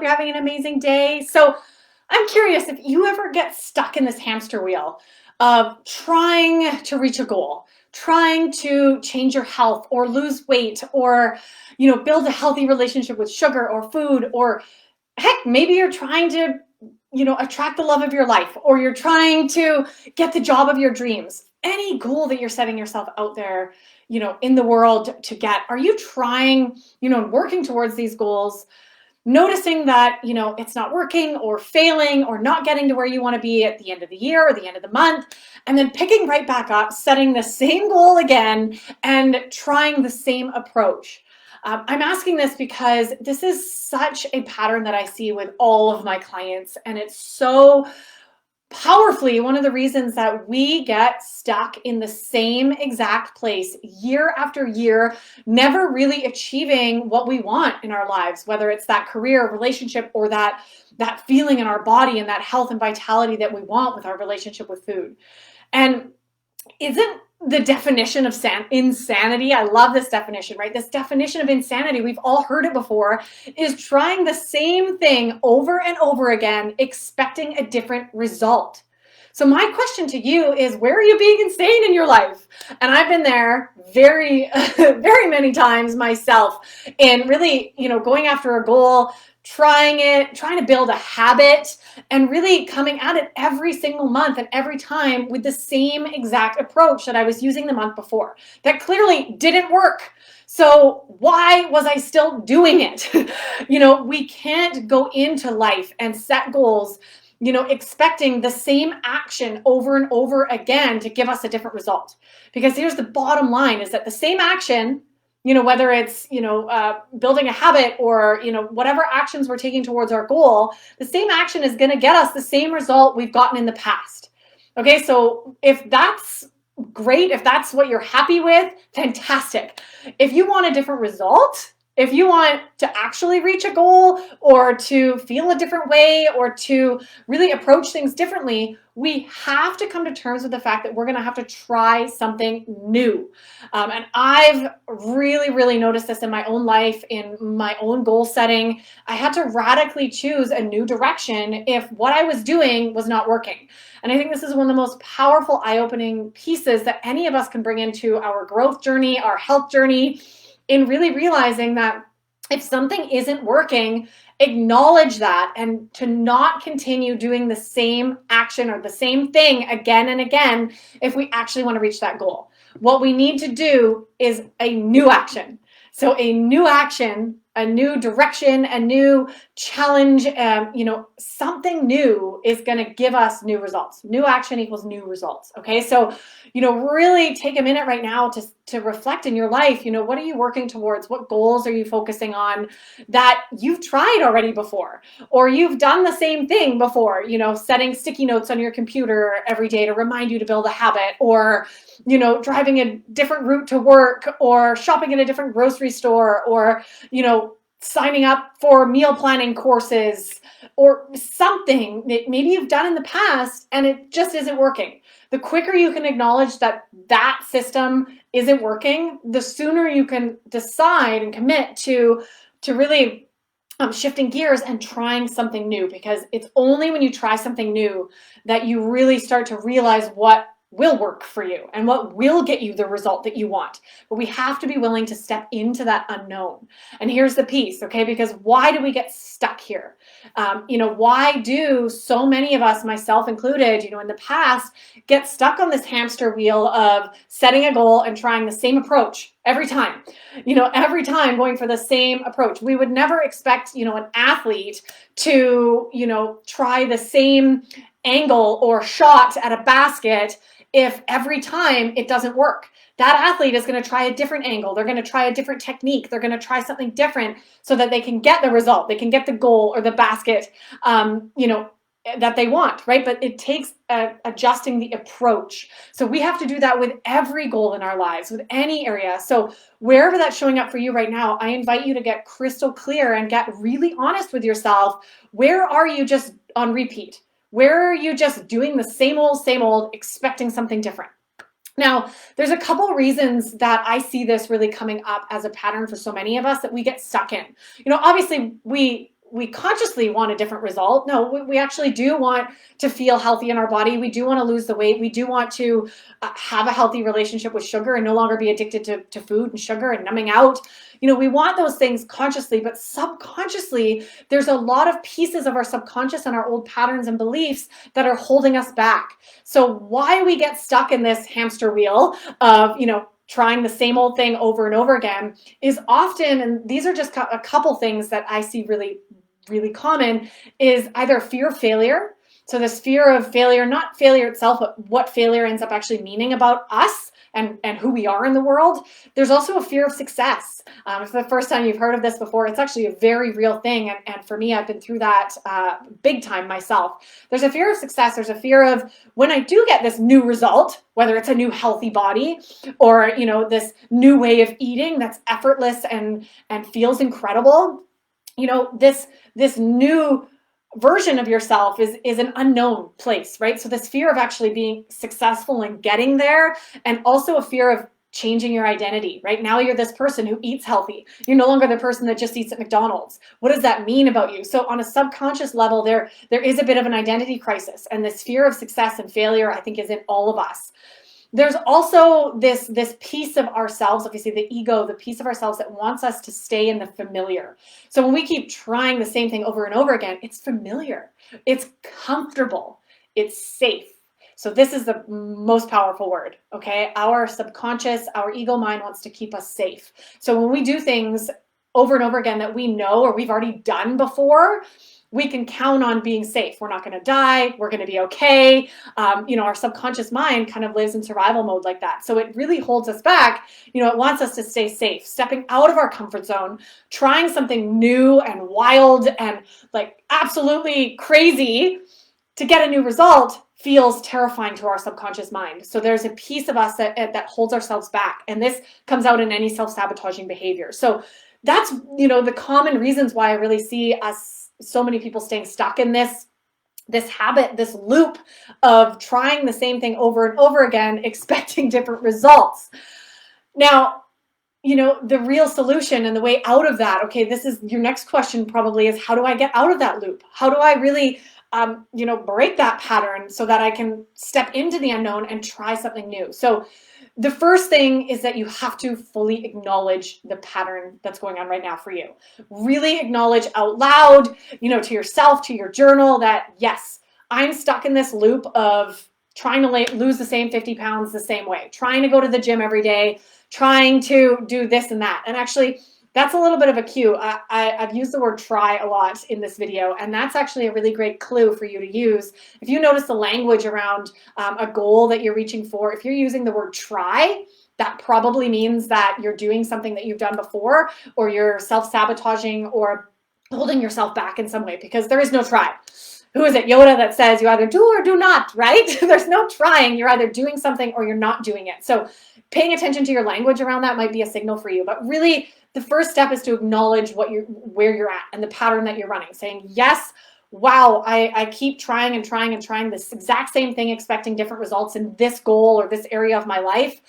you're having an amazing day. So I'm curious if you ever get stuck in this hamster wheel of trying to reach a goal, trying to change your health or lose weight or, build a healthy relationship with sugar or food, or heck, maybe you're trying to, attract the love of your life, or you're trying to get the job of your dreams. Any goal that you're setting yourself out there, in the world to get, are you trying, working towards these goals, noticing that, it's not working or failing or not getting to where you want to be at the end of the year or the end of the month, and then picking right back up, setting the same goal again and trying the same approach? I'm asking this because this is such a pattern that I see with all of my clients, and it's so powerfully one of the reasons that we get stuck in the same exact place year after year, never really achieving what we want in our lives, whether it's that career, relationship, or that feeling in our body and that health and vitality that we want with our relationship with food. And isn't the definition of insanity, I love this definition, right? This definition of insanity, we've all heard it before, is trying the same thing over and over again, expecting a different result. So my question to you is, where are you being insane in your life? And I've been there very, very many times myself in really, going after a goal, trying to build a habit, and really coming at it every single month and every time with the same exact approach that I was using the month before. That clearly didn't work. So why was I still doing it? We can't go into life and set goals, expecting the same action over and over again to give us a different result. Because here's the bottom line, is that the same action, whether it's, building a habit or, whatever actions we're taking towards our goal, the same action is going to get us the same result we've gotten in the past. Okay, so if that's great, if that's what you're happy with, fantastic. If you want a different result, if you want to actually reach a goal or to feel a different way or to really approach things differently, we have to come to terms with the fact that we're going to have to try something new. And I've really, really noticed this in my own life, in my own goal setting. I had to radically choose a new direction if what I was doing was not working. And I think this is one of the most powerful, eye-opening pieces that any of us can bring into our growth journey, our health journey, in really realizing that if something isn't working, acknowledge that, and to not continue doing the same action or the same thing again and again if we actually want to reach that goal. What we need to do is a new action. So a new action, a new direction, a new challenge, something new is going to give us new results. New action equals new results. Okay. So, really take a minute right now to reflect in your life. What are you working towards? What goals are you focusing on that you've tried already before, or you've done the same thing before, setting sticky notes on your computer every day to remind you to build a habit, or, driving a different route to work, or shopping at a different grocery store, or, signing up for meal planning courses, or something that maybe you've done in the past and it just isn't working. The quicker you can acknowledge that that system isn't working, the sooner you can decide and commit to really shifting gears and trying something new. Because it's only when you try something new that you really start to realize what will work for you and what will get you the result that you want. But we have to be willing to step into that unknown. And here's the piece, okay? Because why do we get stuck here? Why do so many of us, myself included, in the past, get stuck on this hamster wheel of setting a goal and trying the same approach every time? Every time going for the same approach. We would never expect, an athlete to, try the same angle or shot at a basket if every time it doesn't work. That athlete is going to try a different angle. They're going to try a different technique. They're going to try something different so that they can get the result. They can get the goal or the basket, that they want, right? But it takes adjusting the approach. So we have to do that with every goal in our lives, with any area. So wherever that's showing up for you right now, I invite you to get crystal clear and get really honest with yourself. Where are you just on repeat? Where are you just doing the same old, expecting something different? Now, there's a couple reasons that I see this really coming up as a pattern for so many of us that we get stuck in. Obviously we we consciously want a different result. No, we actually do want to feel healthy in our body. We do want to lose the weight. We do want to have a healthy relationship with sugar and no longer be addicted to food and sugar and numbing out. We want those things consciously, but subconsciously, there's a lot of pieces of our subconscious and our old patterns and beliefs that are holding us back. So why we get stuck in this hamster wheel of, trying the same old thing over and over again is often, and these are just a couple things that I see really, really common, is either fear of failure. So this fear of failure, not failure itself, but what failure ends up actually meaning about us and who we are in the world. There's also a fear of success. If the first time you've heard of this before, it's actually a very real thing. And for me, I've been through that big time myself. There's a fear of success. There's a fear of when I do get this new result, whether it's a new healthy body or, this new way of eating that's effortless and feels incredible, this new version of yourself is an unknown place, right? So this fear of actually being successful and getting there, and also a fear of changing your identity, right? Now you're this person who eats healthy. You're no longer the person that just eats at McDonald's. What does that mean about you? So on a subconscious level, there is a bit of an identity crisis, and this fear of success and failure, I think, is in all of us. There's also this piece of ourselves, obviously the ego, the piece of ourselves that wants us to stay in the familiar. So when we keep trying the same thing over and over again, it's familiar, it's comfortable, it's safe. So this is the most powerful word, okay? Our subconscious, our ego mind wants to keep us safe. So when we do things over and over again that we know or we've already done before, we can count on being safe. We're not going to die. We're going to be okay. Our subconscious mind kind of lives in survival mode like that. So it really holds us back. It wants us to stay safe, stepping out of our comfort zone, trying something new and wild and like absolutely crazy to get a new result feels terrifying to our subconscious mind. So there's a piece of us that holds ourselves back. And this comes out in any self-sabotaging behavior. So that's, the common reasons why I really see so many people staying stuck in this habit, this loop of trying the same thing over and over again, expecting different results. Now, the real solution and the way out of that, okay, this is your next question probably is, how do I get out of that loop? How do I really, break that pattern so that I can step into the unknown and try something new? So the first thing is that you have to fully acknowledge the pattern that's going on right now for you. Really acknowledge out loud, to yourself, to your journal, that yes, I'm stuck in this loop of trying to lose the same 50 pounds the same way, trying to go to the gym every day, trying to do this and that. And actually, that's a little bit of a cue. I've used the word try a lot in this video, and that's actually a really great clue for you to use. If you notice the language around a goal that you're reaching for, if you're using the word try, that probably means that you're doing something that you've done before, or you're self-sabotaging or holding yourself back in some way, because there is no try. Who is it? Yoda that says you either do or do not, right? There's no trying. You're either doing something or you're not doing it. So paying attention to your language around that might be a signal for you. But really, the first step is to acknowledge where you're at and the pattern that you're running, saying, yes, wow, I keep trying and trying and trying this exact same thing, expecting different results in this goal or this area of my life.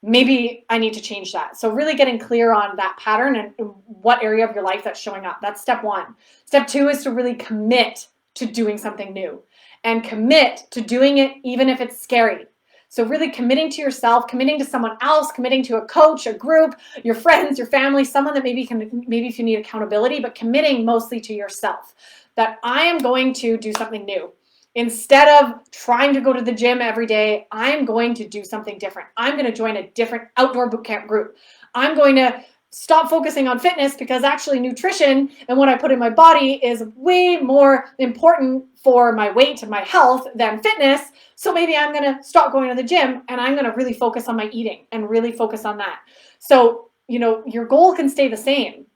Maybe I need to change that. So really getting clear on that pattern and what area of your life that's showing up. That's step one. Step two is to really commit to doing something new and commit to doing it even if it's scary. So really committing to yourself, committing to someone else, committing to a coach, a group, your friends, your family, someone that maybe if you need accountability, but committing mostly to yourself, that I am going to do something new. Instead of trying to go to the gym every day, I'm going to do something different. I'm going to join a different outdoor boot camp group. I'm going to stop focusing on fitness because actually nutrition and what I put in my body is way more important for my weight and my health than fitness. So maybe I'm going to stop going to the gym and I'm going to really focus on my eating and really focus on that. So, your goal can stay the same,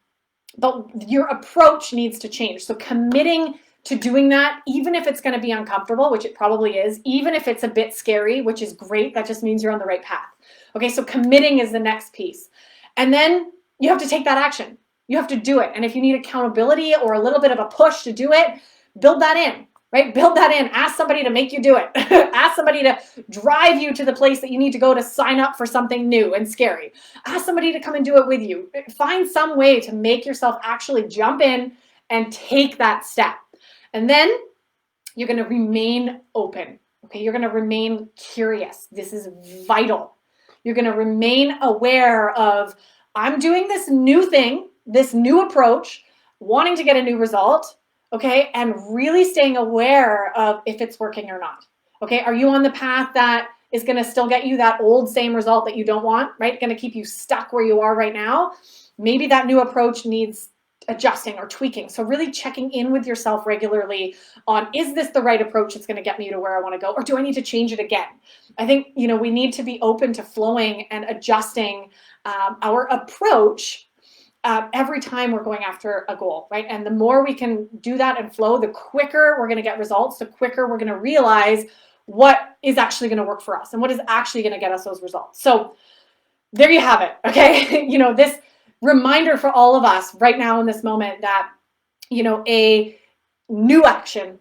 but your approach needs to change. So committing to doing that, even if it's going to be uncomfortable, which it probably is, even if it's a bit scary, which is great, that just means you're on the right path. Okay, so committing is the next piece. And then you have to take that action. You have to do it. And if you need accountability or a little bit of a push to do it, build that in, right? Build that in. Ask somebody to make you do it. Ask somebody to drive you to the place that you need to go to sign up for something new and scary. Ask somebody to come and do it with you. Find some way to make yourself actually jump in and take that step. And then you're going to remain open. Okay, you're going to remain curious. This is vital. You're going to remain aware of, I'm doing this new thing, this new approach, wanting to get a new result, okay, and really staying aware of if it's working or not. Okay, are you on the path that is going to still get you that old same result that you don't want, right? Going to keep you stuck where you are right now? Maybe that new approach needs adjusting or tweaking. So really checking in with yourself regularly on, is this the right approach that's going to get me to where I want to go, or do I need to change it again? I think, we need to be open to flowing and adjusting our approach every time we're going after a goal, right? And the more we can do that and flow, the quicker we're going to get results, the quicker we're going to realize what is actually going to work for us and what is actually going to get us those results. So there you have it. Okay. This reminder for all of us right now in this moment that, a new action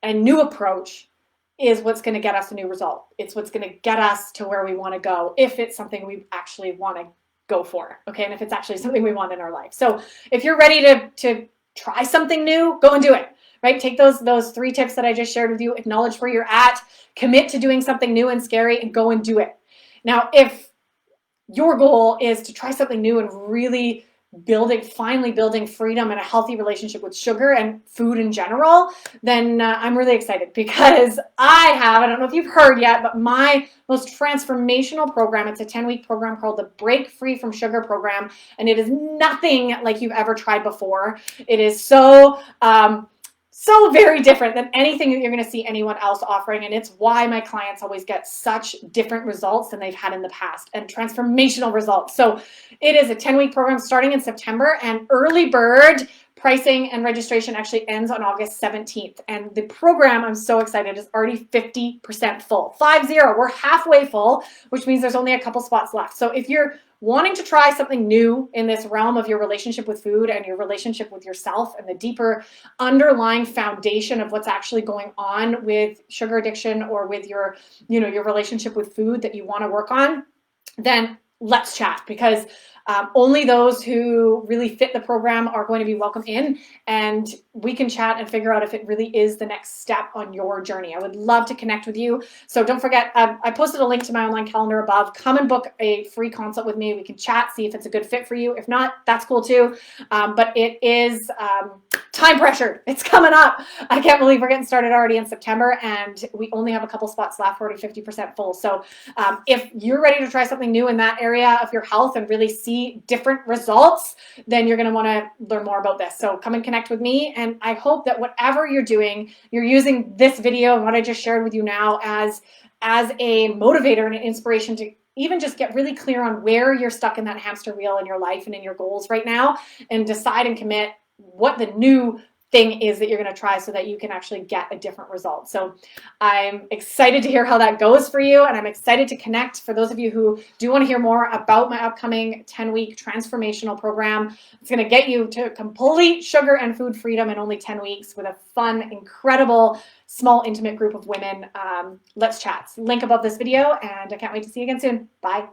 and new approach is what's going to get us a new result. It's what's going to get us to where we want to go if it's something we actually want to go for. Okay. And if it's actually something we want in our life. So if you're ready to try something new, go and do it, right? Take those 3 tips that I just shared with you, acknowledge where you're at, commit to doing something new and scary, and go and do it. Now, if your goal is to try something new and really finally building freedom and a healthy relationship with sugar and food in general, then I'm really excited because I don't know if you've heard yet, but my most transformational program, it's a 10-week program called the Break Free from Sugar program. And it is nothing like you've ever tried before. It is so very different than anything that you're going to see anyone else offering. And it's why my clients always get such different results than they've had in the past, and transformational results. So it is a 10-week program starting in September, and early bird pricing and registration actually ends on August 17th. And the program, I'm so excited, is already 50% full. 50, we're halfway full, which means there's only a couple spots left. So if you're wanting to try something new in this realm of your relationship with food and your relationship with yourself and the deeper underlying foundation of what's actually going on with sugar addiction or with your relationship with food that you want to work on, then let's chat, because only those who really fit the program are going to be welcome in, and we can chat and figure out if it really is the next step on your journey. I would love to connect with you. So don't forget, I posted a link to my online calendar above. Come and book a free consult with me. We can chat, see if it's a good fit for you. If not, that's cool too. But it is time pressure. It's coming up. I can't believe we're getting started already in September, and we only have a couple spots left. We're already 50% full. So if you're ready to try something new in that area of your health and really see different results, then you're going to want to learn more about this. So come and connect with me. And I hope that whatever you're doing, you're using this video and what I just shared with you now as a motivator and an inspiration to even just get really clear on where you're stuck in that hamster wheel in your life and in your goals right now, and decide and commit what the new thing is that you're going to try so that you can actually get a different result. So I'm excited to hear how that goes for you, and I'm excited to connect. For those of you who do want to hear more about my upcoming 10-week transformational program, it's going to get you to complete sugar and food freedom in only 10 weeks with a fun, incredible, small, intimate group of women. Let's chat. Link above this video, and I can't wait to see you again soon. Bye.